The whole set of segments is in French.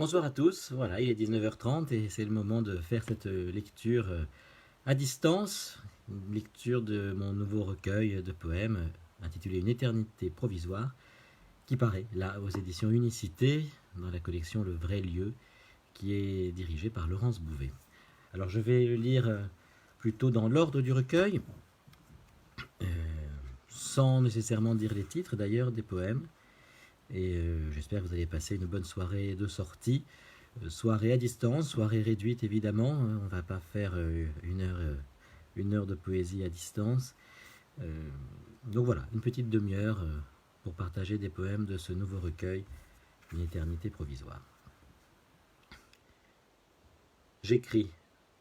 Bonsoir à tous, voilà, il est 19h30 et c'est le moment de faire cette lecture à distance, une lecture de mon nouveau recueil de poèmes intitulé Une éternité provisoire, qui paraît là aux éditions Unicité, dans la collection Le Vrai Lieu, qui est dirigée par Laurence Bouvet. Alors je vais le lire plutôt dans l'ordre du recueil, euh, sans nécessairement dire les titres d'ailleurs des poèmes, et j'espère que vous allez passer une bonne soirée de sortie. Soirée à distance, soirée réduite évidemment. On ne va pas faire une heure de poésie à distance. Donc voilà, une petite demi-heure pour partager des poèmes de ce nouveau recueil, Une éternité provisoire. J'écris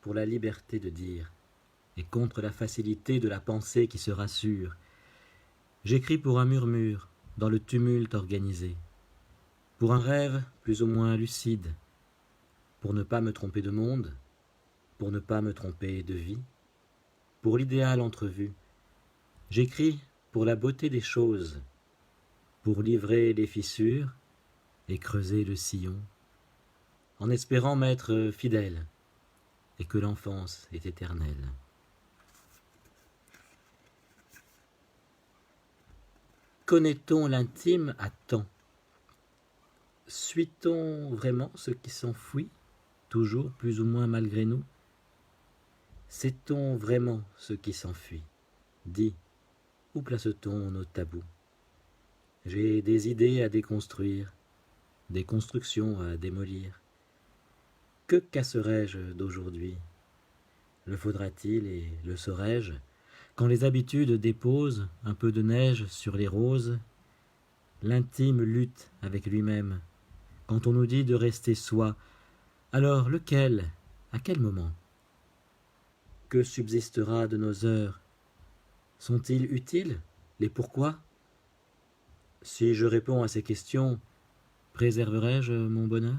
pour la liberté de dire et contre la facilité de la pensée qui se rassure. J'écris pour un murmure dans le tumulte organisé, pour un rêve plus ou moins lucide, pour ne pas me tromper de monde, pour ne pas me tromper de vie, pour l'idéal entrevu. J'écris pour la beauté des choses, pour livrer les fissures et creuser le sillon, en espérant m'être fidèle et que l'enfance est éternelle. Connaît-on l'intime à temps? Suit-on vraiment ce qui s'enfuit, toujours plus ou moins malgré nous? Sait-on vraiment ce qui s'enfuit? Dis, où place-t-on nos tabous? J'ai des idées à déconstruire, des constructions à démolir. Que casserai-je d'aujourd'hui? Le faudra-t-il et le saurai-je, quand les habitudes déposent un peu de neige sur les roses? L'intime lutte avec lui-même. Quand on nous dit de rester soi, alors lequel? À quel moment? Que subsistera de nos heures? Sont-ils utiles? Les pourquoi? Si je réponds à ces questions, préserverai-je mon bonheur?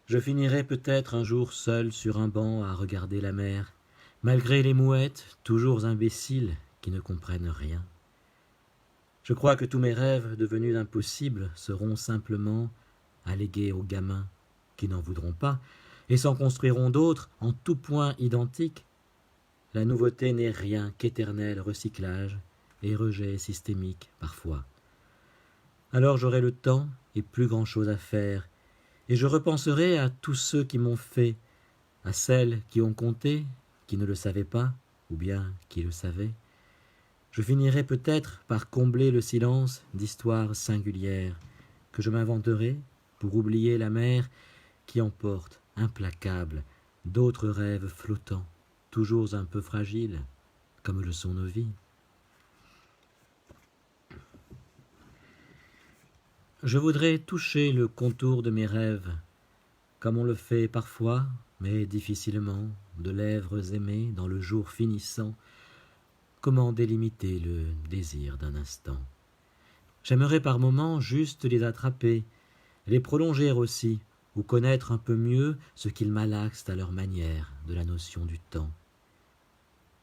Je finirai peut-être un jour seul sur un banc à regarder la mer, malgré les mouettes, toujours imbéciles, qui ne comprennent rien. Je crois que tous mes rêves devenus impossibles seront simplement allégués aux gamins, qui n'en voudront pas, et s'en construiront d'autres en tout point identiques. La nouveauté n'est rien qu'éternel recyclage et rejet systémique parfois. Alors j'aurai le temps et plus grand-chose à faire, et je repenserai à tous ceux qui m'ont fait, à celles qui ont compté, qui ne le savaient pas, ou bien qui le savaient. Je finirai peut-être par combler le silence d'histoires singulières que je m'inventerai pour oublier la mer qui emporte, implacable, d'autres rêves flottants, toujours un peu fragiles, comme le sont nos vies. Je voudrais toucher le contour de mes rêves, comme on le fait parfois, mais difficilement, de lèvres aimées dans le jour finissant. Comment délimiter le désir d'un instant? J'aimerais par moments juste les attraper, les prolonger aussi, ou connaître un peu mieux ce qu'ils malaxent à leur manière de la notion du temps.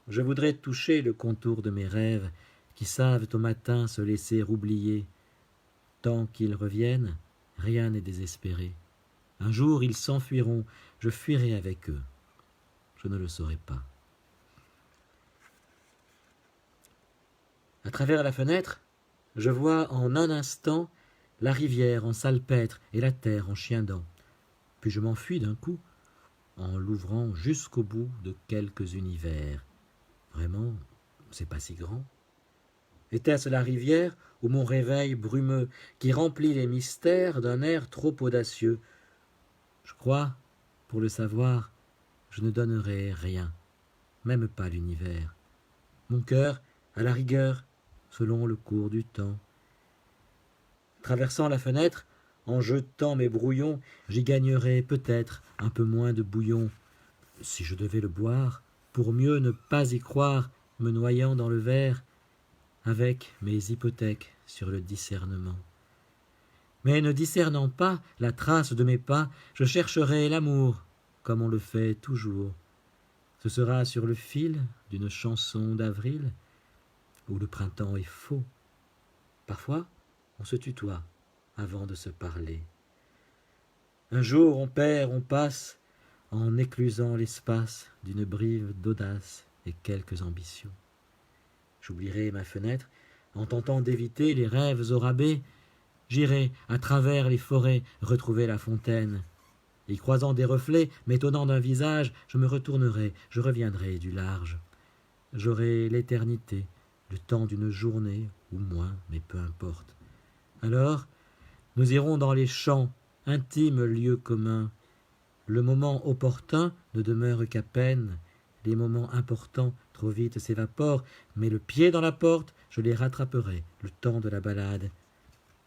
Je voudrais toucher le contour de mes rêves qui savent au matin se laisser oublier. Tant qu'ils reviennent, rien n'est désespéré. Un jour ils s'enfuiront, je fuirai avec eux. Je ne le saurai pas. À travers la fenêtre, je vois en un instant la rivière en salpêtre et la terre en chien-dent. Puis je m'enfuis d'un coup, en l'ouvrant jusqu'au bout de quelques univers. Vraiment, c'est pas si grand. Était-ce la rivière ou mon réveil brumeux qui remplit les mystères d'un air trop audacieux? Je crois, pour le savoir, je ne donnerai rien, même pas l'univers. Mon cœur, à la rigueur, selon le cours du temps. Traversant la fenêtre, en jetant mes brouillons, j'y gagnerai peut-être un peu moins de bouillon, si je devais le boire, pour mieux ne pas y croire, me noyant dans le verre, avec mes hypothèques sur le discernement. Mais ne discernant pas la trace de mes pas, je chercherai l'amour, comme on le fait toujours. Ce sera sur le fil d'une chanson d'avril, où le printemps est faux. Parfois, On se tutoie avant de se parler. Un jour on perd, on passe, en éclusant l'espace d'une brive d'audace et quelques ambitions. J'oublierai ma fenêtre, en tentant d'éviter les rêves au rabais. J'irai à travers les forêts retrouver la fontaine. Y croisant des reflets, m'étonnant d'un visage, je me retournerai, je reviendrai du large. J'aurai l'éternité, le temps d'une journée, ou moins, mais peu importe. Alors, nous irons dans les champs, intimes lieux communs. Le moment opportun ne demeure qu'à peine, les moments importants trop vite s'évaporent, mais le pied dans la porte, je les rattraperai, le temps de la balade.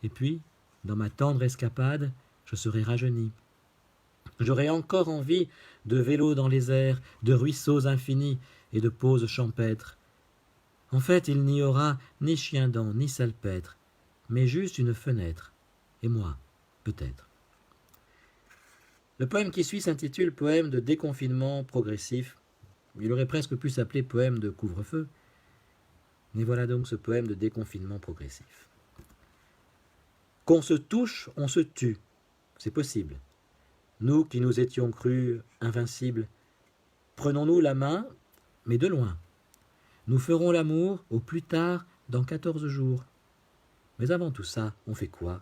Et puis, dans ma tendre escapade, je serai rajeuni. J'aurai encore envie de vélos dans les airs, de ruisseaux infinis et de pauses champêtres. En fait, il n'y aura ni chien-dent, ni salpêtre, mais juste une fenêtre, et moi, peut-être. Le poème qui suit s'intitule « Poème de déconfinement progressif ». Il aurait presque pu s'appeler « Poème de couvre-feu ». Mais voilà donc ce poème de déconfinement progressif. Qu'on se touche, on se tue. C'est possible. Nous qui nous étions crus invincibles, prenons-nous la main, mais de loin. Nous ferons l'amour au plus tard dans 14 jours. Mais avant tout ça, on fait quoi?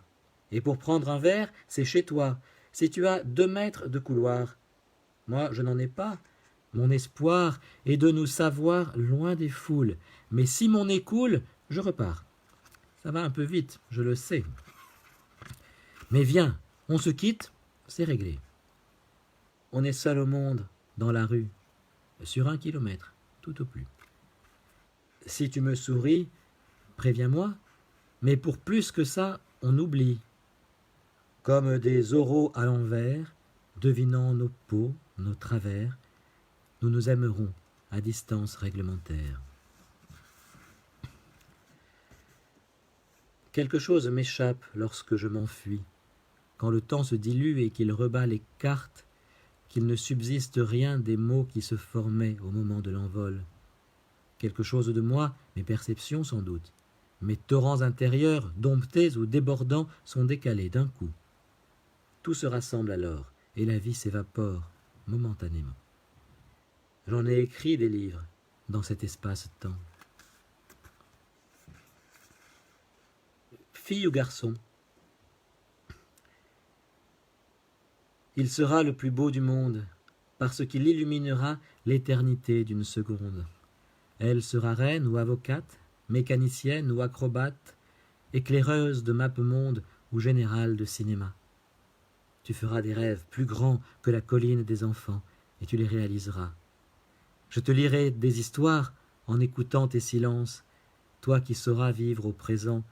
Et pour prendre un verre, c'est chez toi. Si tu as 2 mètres de couloir, moi je n'en ai pas. Mon espoir est de nous savoir loin des foules. Mais si mon nez coule, je repars. Ça va un peu vite, je le sais. Mais viens, on se quitte, c'est réglé. On est seul au monde, dans la rue, sur 1 kilomètre, tout au plus. Si tu me souris, préviens-moi, mais pour plus que ça, on oublie. Comme des oraux à l'envers, devinant nos peaux, nos travers, nous nous aimerons à distance réglementaire. Quelque chose m'échappe lorsque je m'enfuis, quand le temps se dilue et qu'il rebat les cartes, qu'il ne subsiste rien des mots qui se formaient au moment de l'envol. Quelque chose de moi, mes perceptions sans doute, mes torrents intérieurs, domptés ou débordants, sont décalés d'un coup. Tout se rassemble alors, et la vie s'évapore momentanément. J'en ai écrit des livres dans cet espace-temps. Fille ou garçon? Il sera le plus beau du monde, parce qu'il illuminera l'éternité d'une seconde. Elle sera reine ou avocate, mécanicienne ou acrobate, éclaireuse de mappemonde ou générale de cinéma. Tu feras des rêves plus grands que la colline des enfants, et tu les réaliseras. Je te lirai des histoires en écoutant tes silences. Toi qui sauras vivre au présent,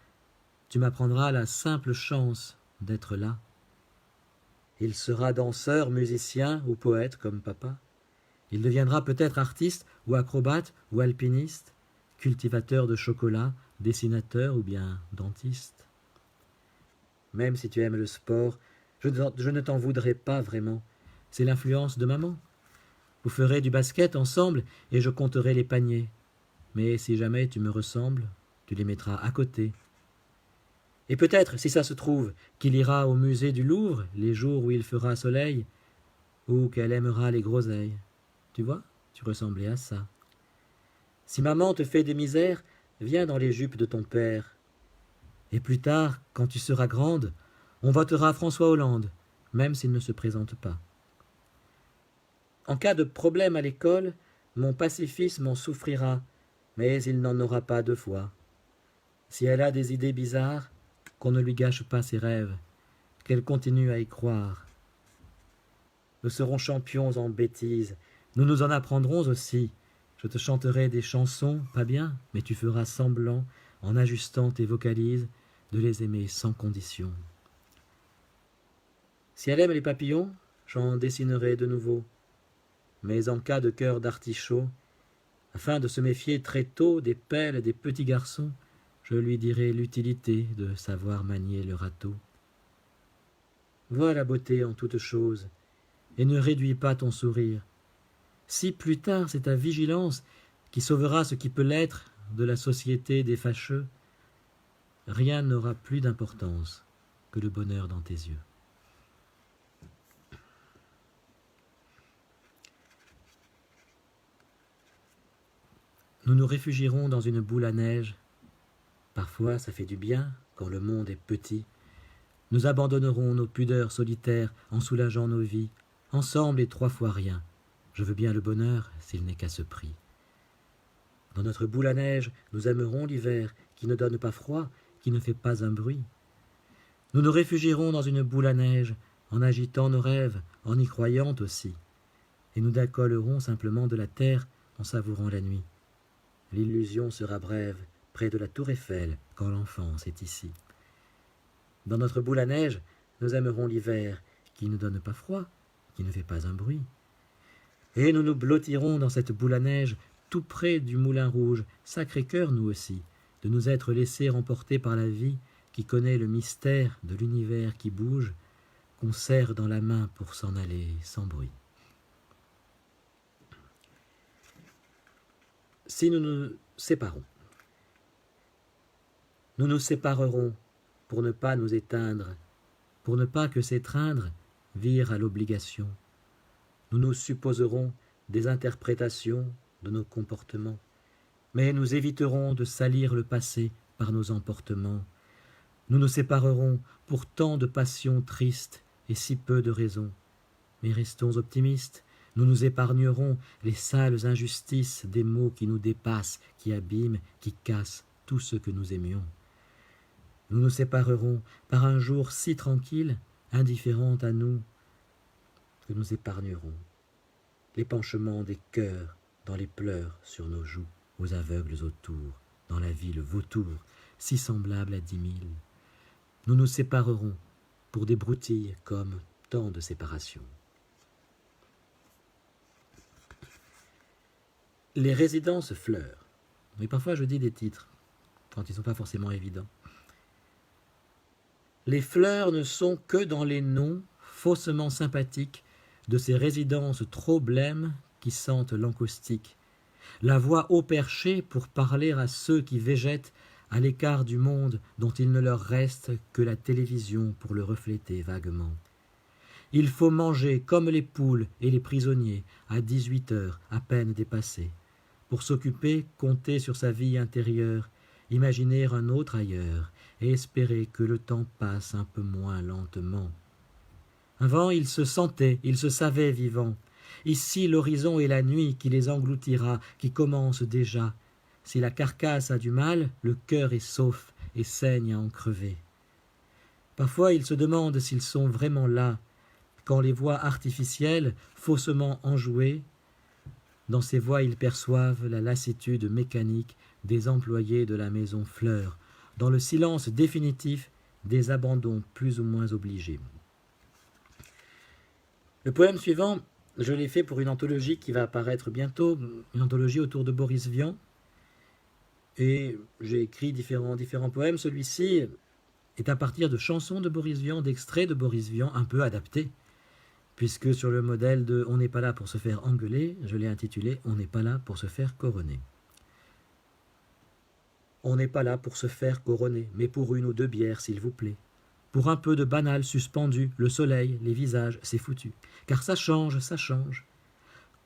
tu m'apprendras la simple chance d'être là. Il sera danseur, musicien ou poète comme papa. Il deviendra peut-être artiste ou acrobate ou alpiniste, cultivateur de chocolat, dessinateur ou bien dentiste. Même si tu aimes le sport, je ne t'en voudrais pas vraiment. C'est l'influence de maman. Vous ferez du basket ensemble et je compterai les paniers. Mais si jamais tu me ressembles, tu les mettras à côté. Et peut-être, si ça se trouve, qu'il ira au musée du Louvre les jours où il fera soleil, ou qu'elle aimera les groseilles. Tu vois, tu ressemblais à ça. Si maman te fait des misères, viens dans les jupes de ton père. Et plus tard, quand tu seras grande, on votera François Hollande, même s'il ne se présente pas. En cas de problème à l'école, mon pacifisme en souffrira, mais il n'en aura pas 2 fois. Si elle a des idées bizarres, qu'on ne lui gâche pas ses rêves, qu'elle continue à y croire. Nous serons champions en bêtises, nous nous en apprendrons aussi. Je te chanterai des chansons, pas bien, mais tu feras semblant, en ajustant tes vocalises, de les aimer sans condition. Si elle aime les papillons, j'en dessinerai de nouveaux. Mais en cas de cœur d'artichaut, afin de se méfier très tôt des pelles et des petits garçons, je lui dirai l'utilité de savoir manier le râteau. Vois la beauté en toute chose, et ne réduis pas ton sourire. Si plus tard c'est ta vigilance qui sauvera ce qui peut l'être de la société des fâcheux, rien n'aura plus d'importance que le bonheur dans tes yeux. Nous nous réfugierons dans une boule à neige. Parfois, ça fait du bien quand le monde est petit. Nous abandonnerons nos pudeurs solitaires en soulageant nos vies, ensemble et 3 fois rien. Je veux bien le bonheur s'il n'est qu'à ce prix. Dans notre boule à neige, nous aimerons l'hiver qui ne donne pas froid, qui ne fait pas un bruit. Nous nous réfugierons dans une boule à neige en agitant nos rêves, en y croyant aussi. Et nous décollerons simplement de la terre en savourant la nuit. L'illusion sera brève, près de la tour Eiffel, quand l'enfance est ici. Dans notre boule à neige, nous aimerons l'hiver, qui ne donne pas froid, qui ne fait pas un bruit. Et nous nous blottirons dans cette boule à neige, tout près du Moulin Rouge, Sacré-Cœur nous aussi, de nous être laissés emporter par la vie, qui connaît le mystère de l'univers qui bouge, qu'on serre dans la main pour s'en aller sans bruit. Si nous nous séparons, nous nous séparerons pour ne pas nous éteindre, pour ne pas que s'étreindre vire à l'obligation. Nous nous supposerons des interprétations de nos comportements, mais nous éviterons de salir le passé par nos emportements. Nous nous séparerons pour tant de passions tristes et si peu de raisons. Mais restons optimistes, nous nous épargnerons les sales injustices des mots qui nous dépassent, qui abîment, qui cassent tout ce que nous aimions. Nous nous séparerons par un jour si tranquille, indifférent à nous, que nous épargnerons l'épanchement des cœurs dans les pleurs sur nos joues, aux aveugles autour, dans la ville vautour, si semblable à 10 000. Nous nous séparerons pour des broutilles comme tant de séparations. Les résidences fleurs. Mais parfois je dis des titres, quand ils ne sont pas forcément évidents. Les fleurs ne sont que dans les noms faussement sympathiques de ces résidences trop blêmes qui sentent l'encaustique. La voix haut perchée pour parler à ceux qui végètent à l'écart du monde dont il ne leur reste que la télévision pour le refléter vaguement. Il faut manger comme les poules et les prisonniers à 18 heures à peine dépassées. Pour s'occuper, compter sur sa vie intérieure, imaginer un autre ailleurs et espérer que le temps passe un peu moins lentement. Avant, ils se sentaient, ils se savaient vivants. Ici, l'horizon est la nuit qui les engloutira, qui commence déjà. Si la carcasse a du mal, le cœur est sauf et saigne à en crever. Parfois, ils se demandent s'ils sont vraiment là, quand les voix artificielles, faussement enjouées, dans ces voix ils perçoivent la lassitude mécanique des employés de la maison Fleur, dans le silence définitif des abandons plus ou moins obligés. Le poème suivant, je l'ai fait pour une anthologie qui va apparaître bientôt, une anthologie autour de Boris Vian, et j'ai écrit différents poèmes. Celui-ci est à partir de chansons de Boris Vian, d'extraits de Boris Vian un peu adaptés, puisque sur le modèle de « On n'est pas là pour se faire engueuler », je l'ai intitulé « On n'est pas là pour se faire couronner ». On n'est pas là pour se faire couronner, mais pour 1 ou 2 bières, s'il vous plaît. Pour un peu de banal suspendu, le soleil, les visages, c'est foutu. Car ça change, ça change.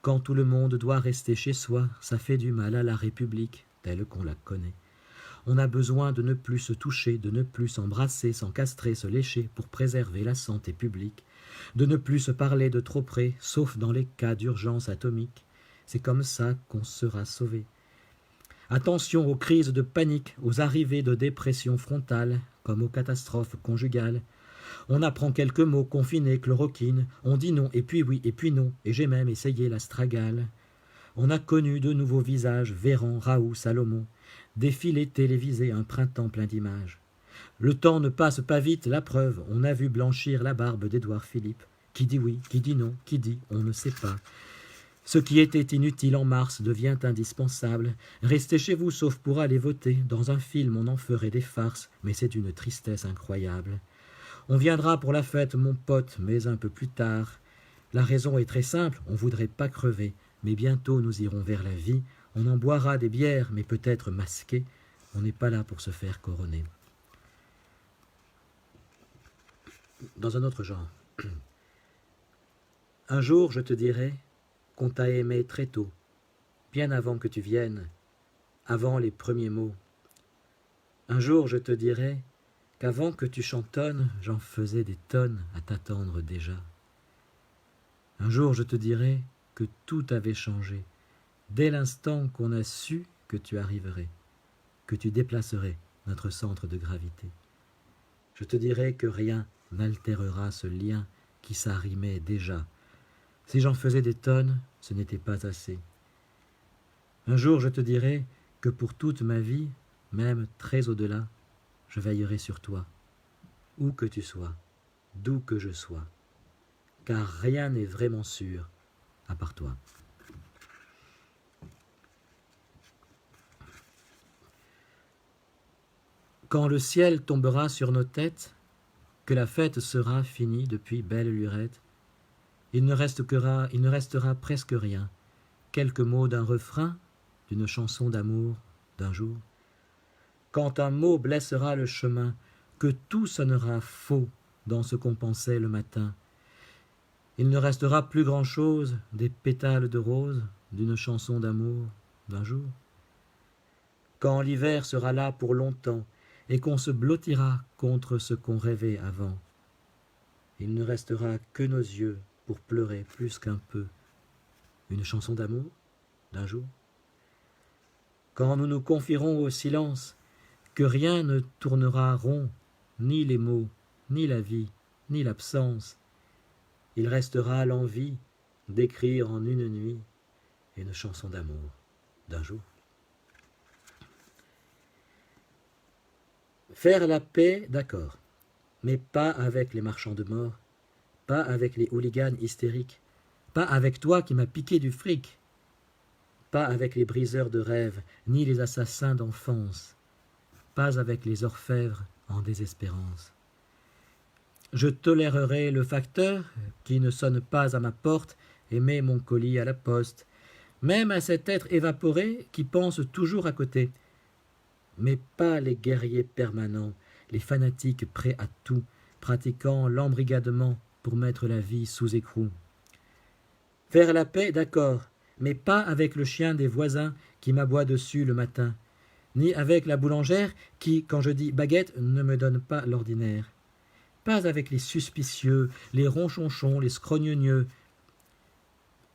Quand tout le monde doit rester chez soi, ça fait du mal à la République, telle qu'on la connaît. On a besoin de ne plus se toucher, de ne plus s'embrasser, s'encastrer, se lécher pour préserver la santé publique, de ne plus se parler de trop près, sauf dans les cas d'urgence atomique. C'est comme ça qu'on sera sauvé. Attention aux crises de panique, aux arrivées de dépression frontale, comme aux catastrophes conjugales. On apprend quelques mots, confinés, chloroquine, on dit non, et puis oui, et puis non, et j'ai même essayé l'astragale. On a connu de nouveaux visages, Véran, Raoult, Salomon, défilés télévisés, un printemps plein d'images. Le temps ne passe pas vite, la preuve, on a vu blanchir la barbe d'Édouard Philippe. Qui dit oui, qui dit non, qui dit on ne sait pas. Ce qui était inutile en mars devient indispensable. Restez chez vous sauf pour aller voter. Dans un film on en ferait des farces, mais c'est d'une tristesse incroyable. On viendra pour la fête, mon pote, mais un peu plus tard. La raison est très simple, on voudrait pas crever, mais bientôt nous irons vers la vie. On en boira des bières, mais peut-être masquées. On n'est pas là pour se faire couronner. dans un autre genre. Un jour, je te dirai qu'on t'a aimé très tôt, bien avant que tu viennes, avant les premiers mots. Un jour, je te dirai qu'avant que tu chantonnes, j'en faisais des tonnes à t'attendre déjà. Un jour, je te dirai que tout avait changé, dès l'instant qu'on a su que tu arriverais, que tu déplacerais notre centre de gravité. Je te dirai que rien n'altérera ce lien qui s'arrimait déjà. Si j'en faisais des tonnes, ce n'était pas assez. Un jour, je te dirai que pour toute ma vie, même très au-delà, je veillerai sur toi, où que tu sois, d'où que je sois, car rien n'est vraiment sûr à part toi. Quand le ciel tombera sur nos têtes, que la fête sera finie depuis belle lurette, il ne restera presque rien, quelques mots d'un refrain, d'une chanson d'amour d'un jour. Quand un mot blessera le chemin, que tout sonnera faux dans ce qu'on pensait le matin, il ne restera plus grand-chose des pétales de rose d'une chanson d'amour d'un jour. Quand l'hiver sera là pour longtemps et qu'on se blottira contre ce qu'on rêvait avant, il ne restera que nos yeux pour pleurer plus qu'un peu une chanson d'amour d'un jour. Quand nous nous confierons au silence, que rien ne tournera rond, ni les mots, ni la vie, ni l'absence, il restera l'envie d'écrire en une nuit une chanson d'amour d'un jour. Faire la paix, d'accord, mais pas avec les marchands de mort, pas avec les hooligans hystériques, pas avec toi qui m'as piqué du fric, pas avec les briseurs de rêves, ni les assassins d'enfance, pas avec les orfèvres en désespérance. Je tolérerai le facteur qui ne sonne pas à ma porte et met mon colis à la poste, même à cet être évaporé qui pense toujours à côté, mais pas les guerriers permanents, les fanatiques prêts à tout, pratiquant l'embrigadement pour mettre la vie sous écrou. Faire la paix, d'accord, mais pas avec le chien des voisins qui m'aboie dessus le matin, ni avec la boulangère qui, quand je dis baguette, ne me donne pas l'ordinaire. Pas avec les suspicieux, les ronchonchons, les scrogneux.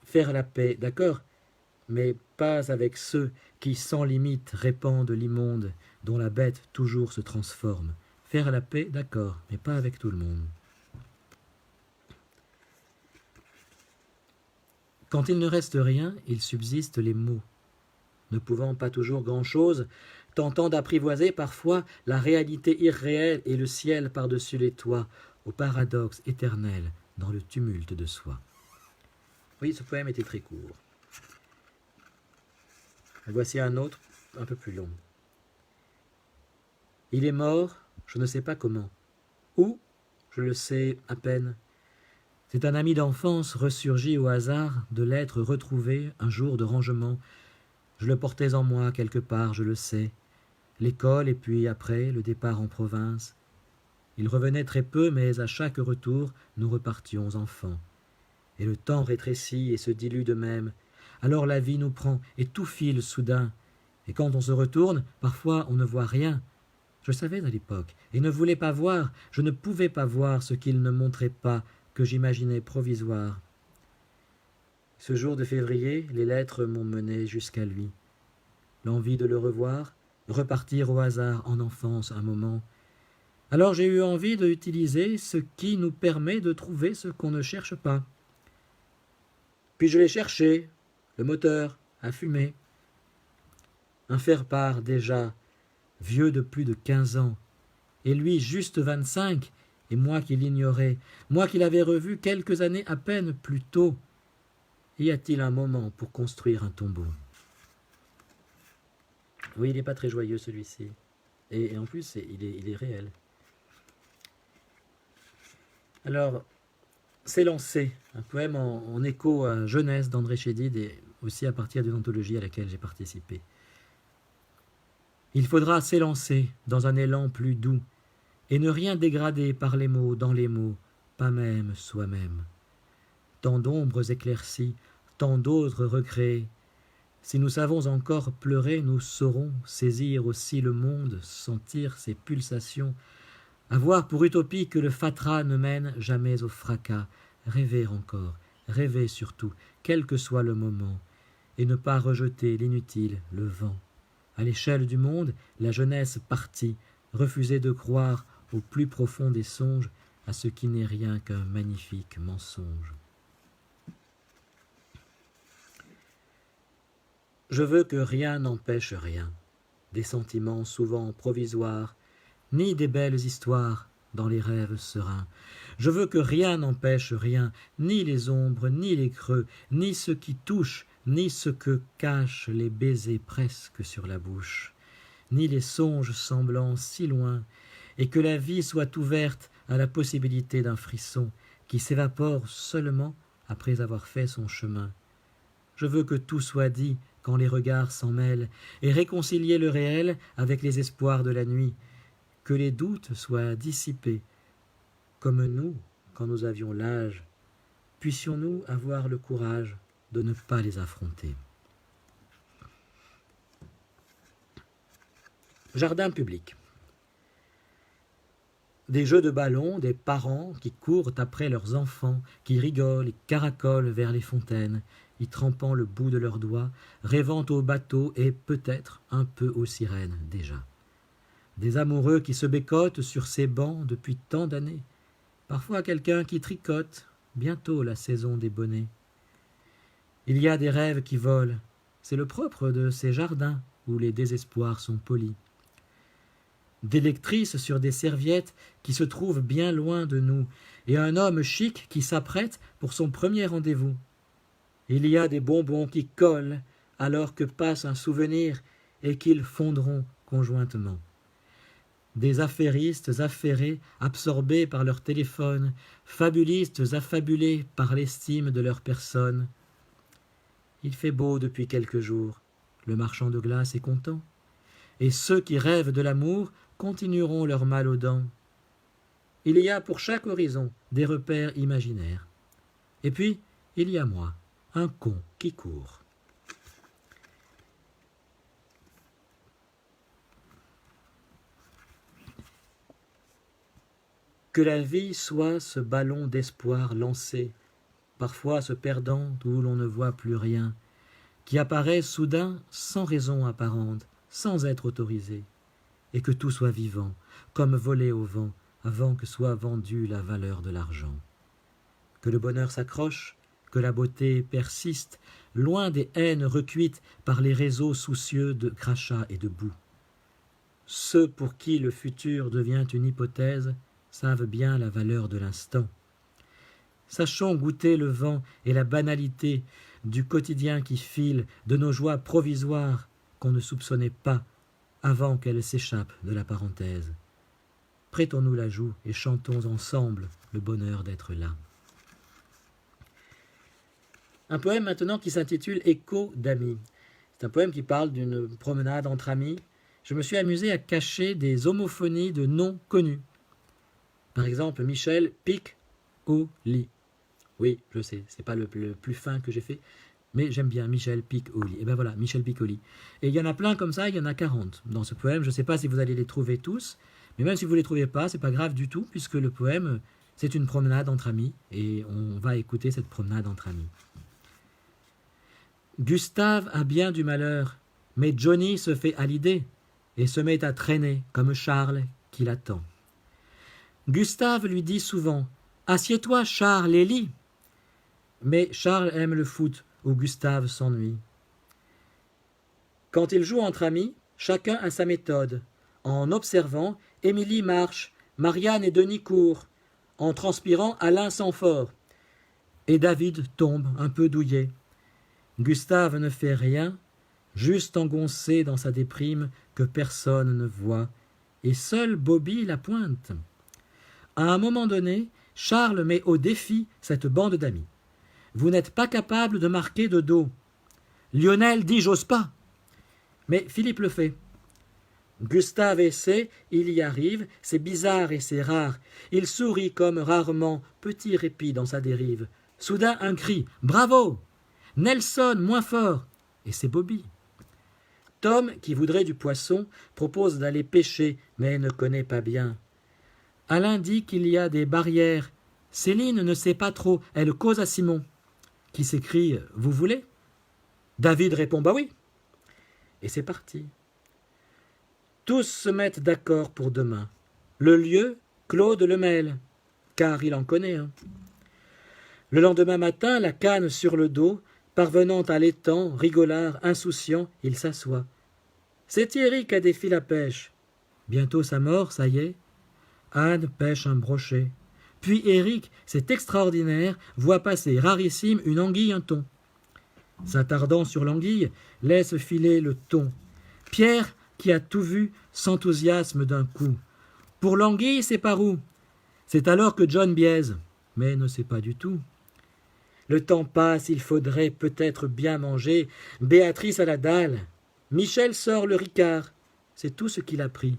Faire la paix, d'accord, mais pas avec ceux qui, sans limite, répandent l'immonde, dont la bête toujours se transforme. Faire la paix, d'accord, mais pas avec tout le monde. Quand il ne reste rien, il subsiste les mots. Ne pouvant pas toujours grand-chose, tentant d'apprivoiser parfois la réalité irréelle et le ciel par-dessus les toits, au paradoxe éternel dans le tumulte de soi. Oui, ce poème était très court. Voici un autre, un peu plus long. Il est mort, je ne sais pas comment. Où, je le sais à peine. C'est un ami d'enfance ressurgi au hasard de l'être retrouvé un jour de rangement. Je le portais en moi quelque part, je le sais. L'école et puis après le départ en province. Il revenait très peu, mais à chaque retour, nous repartions enfants. Et le temps rétrécit et se dilue de même. Alors la vie nous prend et tout file soudain. Et quand on se retourne, parfois on ne voit rien. Je savais à l'époque et ne voulais pas voir, je ne pouvais pas voir ce qu'il ne montrait pas, que j'imaginais provisoire. Ce jour de février, les lettres m'ont mené jusqu'à lui. L'envie de le revoir, repartir au hasard en enfance un moment. Alors j'ai eu envie d'utiliser ce qui nous permet de trouver ce qu'on ne cherche pas. Puis je l'ai cherché, le moteur, à fumer. Un faire-part déjà, vieux de plus de 15 ans, et lui juste 25, et moi qui l'ignorais, moi qui l'avais revu quelques années à peine plus tôt. Y a-t-il un moment pour construire un tombeau? Oui, il n'est pas très joyeux celui-ci. Et en plus, il est réel. Alors, c'est lancé, un poème en écho à Jeunesse d'André Chédid et aussi à partir d'une anthologie à laquelle j'ai participé. Il faudra s'élancer dans un élan plus doux et ne rien dégrader par les mots, dans les mots, pas même soi-même. Tant d'ombres éclaircies, tant d'autres recréées. Si nous savons encore pleurer, nous saurons saisir aussi le monde, sentir ses pulsations, avoir pour utopie que le fatras ne mène jamais au fracas, rêver encore, rêver surtout, quel que soit le moment, et ne pas rejeter l'inutile, le vent. À l'échelle du monde, la jeunesse partie, refuser de croire au plus profond des songes, à ce qui n'est rien qu'un magnifique mensonge. Je veux que rien n'empêche rien, des sentiments souvent provisoires, ni des belles histoires dans les rêves sereins. Je veux que rien n'empêche rien, ni les ombres, ni les creux, ni ce qui touche, ni ce que cachent les baisers presque sur la bouche, ni les songes semblant si loin, et que la vie soit ouverte à la possibilité d'un frisson qui s'évapore seulement après avoir fait son chemin. Je veux que tout soit dit quand les regards s'en mêlent, et réconcilier le réel avec les espoirs de la nuit, que les doutes soient dissipés, comme nous, quand nous avions l'âge, puissions-nous avoir le courage de ne pas les affronter. Jardin public. Des jeux de ballon, des parents qui courent après leurs enfants, qui rigolent et caracolent vers les fontaines, y trempant le bout de leurs doigts, rêvant aux bateaux et peut-être un peu aux sirènes déjà. Des amoureux qui se bécotent sur ces bancs depuis tant d'années, parfois quelqu'un qui tricote, bientôt la saison des bonnets. Il y a des rêves qui volent, c'est le propre de ces jardins où les désespoirs sont polis. Des lectrices sur des serviettes qui se trouvent bien loin de nous, et un homme chic qui s'apprête pour son premier rendez-vous. Il y a des bonbons qui collent alors que passe un souvenir et qu'ils fondront conjointement. Des affairistes affairés, absorbés par leur téléphone, fabulistes affabulés par l'estime de leur personne. Il fait beau depuis quelques jours, le marchand de glace est content, et ceux qui rêvent de l'amour continueront leur mal aux dents. Il y a pour chaque horizon des repères imaginaires. Et puis, il y a moi, un con qui court. Que la vie soit ce ballon d'espoir lancé, parfois se perdant d'où l'on ne voit plus rien, qui apparaît soudain sans raison apparente, sans être autorisé, et que tout soit vivant, comme volé au vent, avant que soit vendue la valeur de l'argent. Que le bonheur s'accroche, que la beauté persiste, loin des haines recuites par les réseaux soucieux de crachats et de boue. Ceux pour qui le futur devient une hypothèse savent bien la valeur de l'instant. Sachons goûter le vent et la banalité du quotidien qui file, de nos joies provisoires qu'on ne soupçonnait pas avant qu'elles s'échappent de la parenthèse. Prêtons-nous la joue et chantons ensemble le bonheur d'être là. Un poème maintenant qui s'intitule « Écho d'amis ». C'est un poème qui parle d'une promenade entre amis. Je me suis amusé à cacher des homophonies de noms connus. Par exemple, Michel Piccoli. Oui, je sais, c'est pas le plus fin que j'ai fait, mais j'aime bien Michel Piccoli. Et ben voilà, Michel Piccoli. Et il y en a plein comme ça, il y en a 40 dans ce poème. Je ne sais pas si vous allez les trouver tous, mais même si vous ne les trouvez pas, c'est pas grave du tout, puisque le poème, c'est une promenade entre amis, et on va écouter cette promenade entre amis. Gustave a bien du malheur, mais Johnny se fait à l'idée, et se met à traîner comme Charles qui l'attend. Gustave lui dit souvent « Assieds-toi, Charles, et lis !» Mais Charles aime le foot, où Gustave s'ennuie. Quand ils jouent entre amis, chacun a sa méthode. En observant, Émilie marche, Marianne et Denis courent. En transpirant, Alain sent fort. Et David tombe, un peu douillet. Gustave ne fait rien, juste engoncé dans sa déprime que personne ne voit, et seul Bobby la pointe. À un moment donné, Charles met au défi cette bande d'amis. Vous n'êtes pas capable de marquer de dos. Lionel dit « j'ose pas ». Mais Philippe le fait. Gustave essaie, il y arrive, c'est bizarre et c'est rare. Il sourit comme rarement, petit répit dans sa dérive. Soudain un cri, bravo! Nelson, moins fort! Et c'est Bobby. Tom, qui voudrait du poisson, propose d'aller pêcher, mais ne connaît pas bien. Alain dit qu'il y a des barrières. Céline ne sait pas trop, elle cause à Simon, qui s'écrie « Vous voulez ?» David répond « Bah oui !» Et c'est parti. Tous se mettent d'accord pour demain. Le lieu, Claude Lemel, car il en connaît un. Le lendemain matin, la canne sur le dos, parvenant à l'étang, rigolard, insouciant, il s'assoit. C'est Thierry qui a des fils à pêche. Bientôt sa mort, ça y est. Anne pêche un brochet. Puis Éric, c'est extraordinaire, voit passer rarissime une anguille un thon. S'attardant sur l'anguille, laisse filer le thon. Pierre, qui a tout vu, s'enthousiasme d'un coup. Pour l'anguille, c'est par où? C'est alors que John biaise, mais ne sait pas du tout. Le temps passe, il faudrait peut-être bien manger. Béatrice à la dalle. Michel sort le ricard. C'est tout ce qu'il a pris.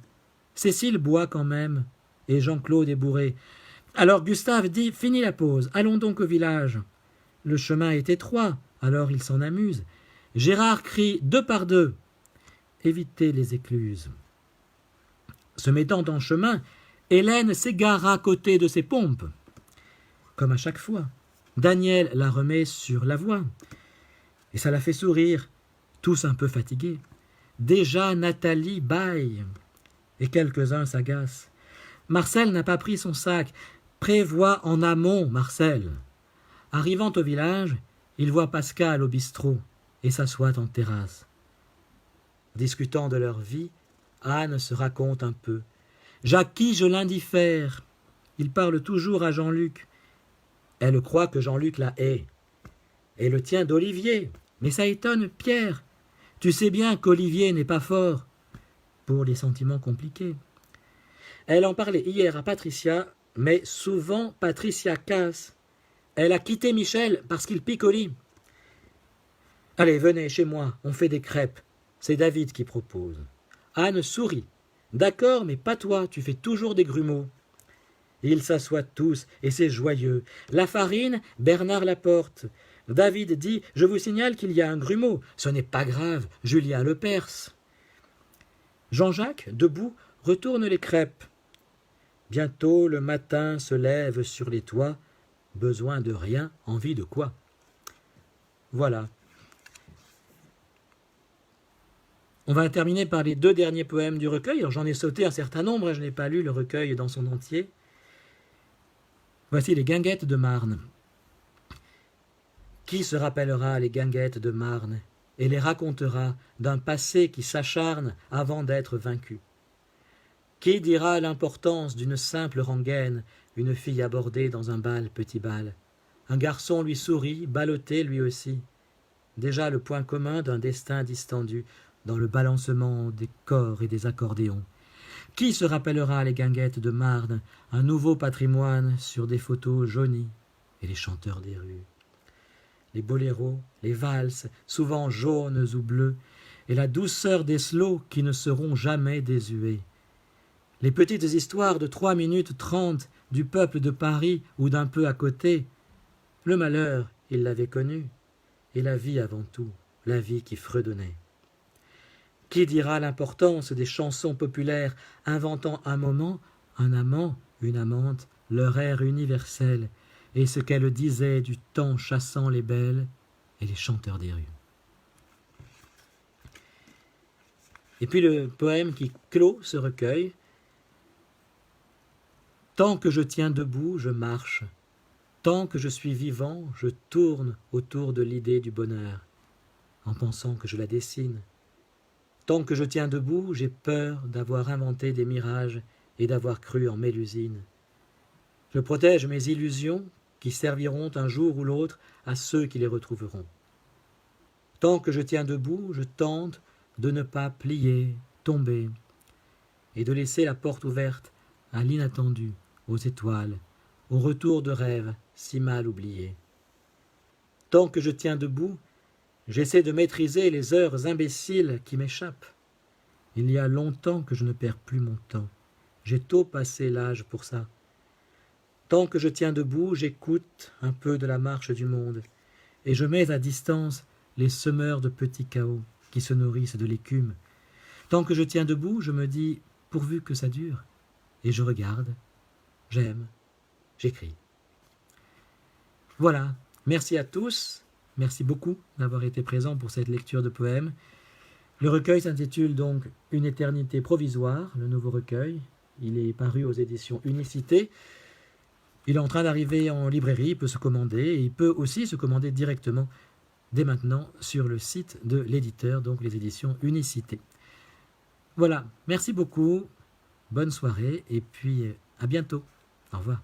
Cécile boit quand même. Et Jean-Claude est bourré. Alors Gustave dit « Fini la pause, allons donc au village ». Le chemin est étroit, alors il s'en amuse. Gérard crie « 2 par 2 ». Évitez les écluses. Se mettant en chemin, Hélène s'égare à côté de ses pompes. Comme à chaque fois. Daniel la remet sur la voie. Et ça la fait sourire, tous un peu fatigués. Déjà Nathalie bâille, et quelques-uns s'agacent. Marcel n'a pas pris son sac. Prévois en amont, Marcel. Arrivant au village, il voit Pascal au bistrot et s'assoit en terrasse. Discutant de leur vie, Anne se raconte un peu. Jackie, je l'indiffère. Il parle toujours à Jean-Luc. Elle croit que Jean-Luc la hait. Et le tient d'Olivier. Mais ça étonne Pierre. Tu sais bien qu'Olivier n'est pas fort pour les sentiments compliqués. Elle en parlait hier à Patricia, mais souvent Patricia casse. Elle a quitté Michel parce qu'il pique au lit. Allez, venez chez moi, on fait des crêpes. C'est David qui propose. Anne sourit. D'accord, mais pas toi, tu fais toujours des grumeaux. Ils s'assoient tous, et c'est joyeux. La farine, Bernard la porte. David dit « Je vous signale qu'il y a un grumeau. Ce n'est pas grave, Julien le perce. » Jean-Jacques, debout, retourne les crêpes. Bientôt le matin se lève sur les toits. Besoin de rien, envie de quoi? Voilà. On va terminer par les 2 derniers poèmes du recueil. Alors j'en ai sauté un certain nombre, je n'ai pas lu le recueil dans son entier. Voici les guinguettes de Marne. Qui se rappellera les guinguettes de Marne et les racontera d'un passé qui s'acharne avant d'être vaincu? Qui dira l'importance d'une simple rengaine, une fille abordée dans un bal, petit bal? Un garçon lui sourit, ballotté lui aussi. Déjà le point commun d'un destin distendu dans le balancement des corps et des accordéons. Qui se rappellera les guinguettes de Marne, un nouveau patrimoine sur des photos jaunies, et les chanteurs des rues? Les boléros, les valses, souvent jaunes ou bleues, et la douceur des slows qui ne seront jamais désuets. Les petites histoires de 3 minutes 30 du peuple de Paris ou d'un peu à côté. Le malheur, il l'avait connu, et la vie avant tout, la vie qui fredonnait. Qui dira l'importance des chansons populaires, inventant un moment, un amant, une amante, leur air universel, et ce qu'elle disait du temps chassant les belles et les chanteurs des rues. Et puis le poème qui clôt ce recueil. Tant que je tiens debout, je marche. Tant que je suis vivant, je tourne autour de l'idée du bonheur, en pensant que je la dessine. Tant que je tiens debout, j'ai peur d'avoir inventé des mirages et d'avoir cru en Mélusine. Je protège mes illusions qui serviront un jour ou l'autre à ceux qui les retrouveront. Tant que je tiens debout, je tente de ne pas plier, tomber, et de laisser la porte ouverte à l'inattendu, aux étoiles, au retour de rêves si mal oubliés. Tant que je tiens debout, j'essaie de maîtriser les heures imbéciles qui m'échappent. Il y a longtemps que je ne perds plus mon temps. J'ai tôt passé l'âge pour ça. Tant que je tiens debout, j'écoute un peu de la marche du monde, et je mets à distance les semeurs de petits chaos qui se nourrissent de l'écume. Tant que je tiens debout, je me dis pourvu que ça dure, et je regarde, j'aime, j'écris. Voilà, merci à tous, merci beaucoup d'avoir été présents pour cette lecture de poèmes. Le recueil s'intitule donc Une éternité provisoire, le nouveau recueil. Il est paru aux éditions Unicité. Il est en train d'arriver en librairie, il peut se commander, et il peut aussi se commander directement dès maintenant sur le site de l'éditeur, donc les éditions Unicité. Voilà, merci beaucoup, bonne soirée, et puis à bientôt. Au revoir.